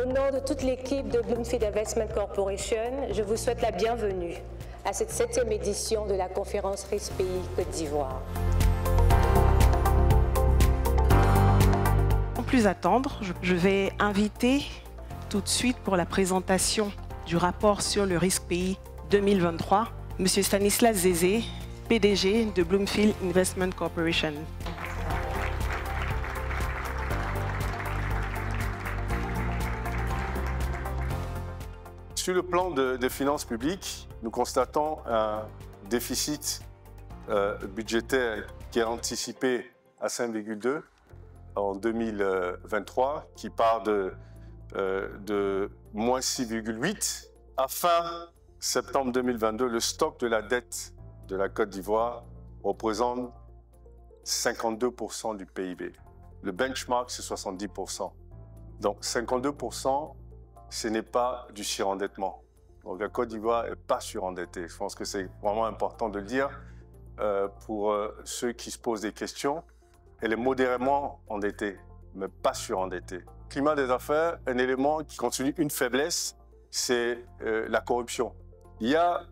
Au nom de toute l'équipe de Bloomfield Investment Corporation, je vous souhaite la bienvenue à cette 7e édition de la conférence Risque Pays Côte d'Ivoire. Sans plus attendre, je vais inviter tout de suite pour la présentation du rapport sur le risque pays 2023, M. Stanislas Zézé, PDG de Bloomfield Investment Corporation. Sur le plan des finances publiques, nous constatons un déficit budgétaire qui est anticipé à 5,2 en 2023, qui part de moins 6,8. À fin septembre 2022, le stock de la dette de la Côte d'Ivoire représente 52% du PIB. Le benchmark, c'est 70%. Donc 52%, ce n'est pas du surendettement. Donc la Côte d'Ivoire n'est pas surendettée. Je pense que c'est vraiment important de le dire pour ceux qui se posent des questions. Elle est modérément endettée, mais pas surendettée. Climat des affaires, un élément qui continue une faiblesse, c'est la corruption. Il y a,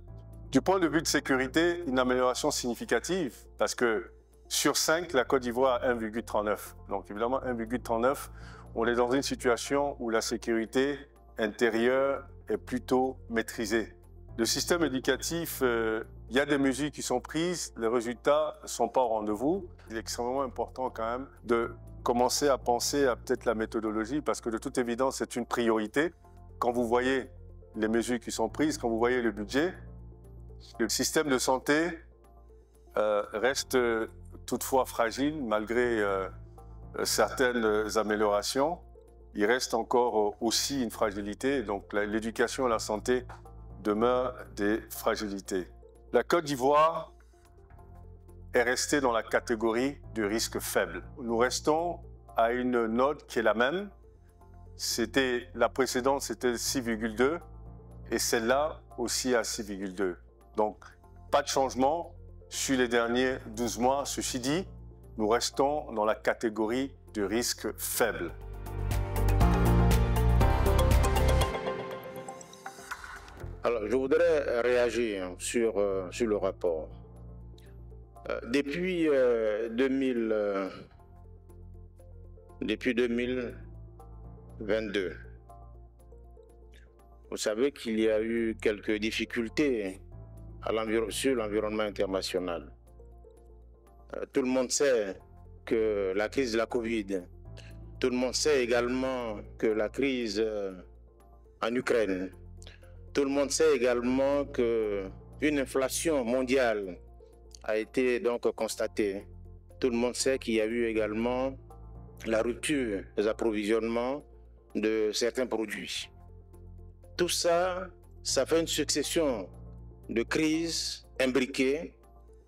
du point de vue de sécurité, une amélioration significative parce que sur 5, la Côte d'Ivoire a 1,39. Donc évidemment, 1,39, on est dans une situation où la sécurité intérieure est plutôt maîtrisée. Le système éducatif, il y a des mesures qui sont prises, les résultats ne sont pas au rendez-vous. Il est extrêmement important quand même de commencer à penser à peut-être la méthodologie parce que de toute évidence, c'est une priorité. Quand vous voyez les mesures qui sont prises, quand vous voyez le budget, le système de santé reste toutefois fragile malgré certaines améliorations. Il reste encore aussi une fragilité, donc l'éducation et la santé demeurent des fragilités. La Côte d'Ivoire est restée dans la catégorie du risque faible. Nous restons à une note qui est la même. La précédente, c'était 6,2 et celle-là aussi à 6,2. Donc, pas de changement sur les derniers 12 mois. Ceci dit, nous restons dans la catégorie du risque faible. Alors, je voudrais réagir sur le rapport. Depuis 2022, vous savez qu'il y a eu quelques difficultés sur l'environnement international. Tout le monde sait que la crise de la Covid, tout le monde sait également que la crise en Ukraine, tout le monde sait également qu'une inflation mondiale a été donc constatée. Tout le monde sait qu'il y a eu également la rupture des approvisionnements de certains produits. Tout ça, ça fait une succession de crises imbriquées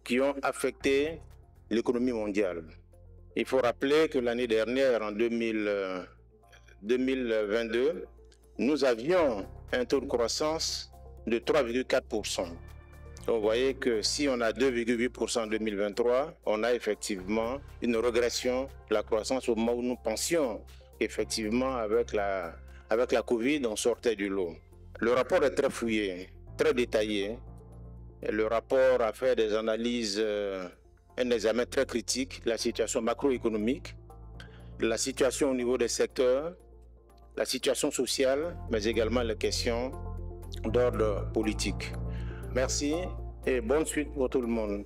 qui ont affecté l'économie mondiale. Il faut rappeler que l'année dernière, en 2022, nous avions un taux de croissance de 3,4%. Vous voyez que si on a 2,8% en 2023, on a effectivement une régression de la croissance au moment où nous pensions qu'effectivement avec la Covid, on sortait du lot. Le rapport est très fouillé, très détaillé. Et le rapport a fait des analyses, un examen très critique, la situation macroéconomique, la situation au niveau des secteurs, la situation sociale, mais également les questions d'ordre politique. Merci et bonne suite pour tout le monde.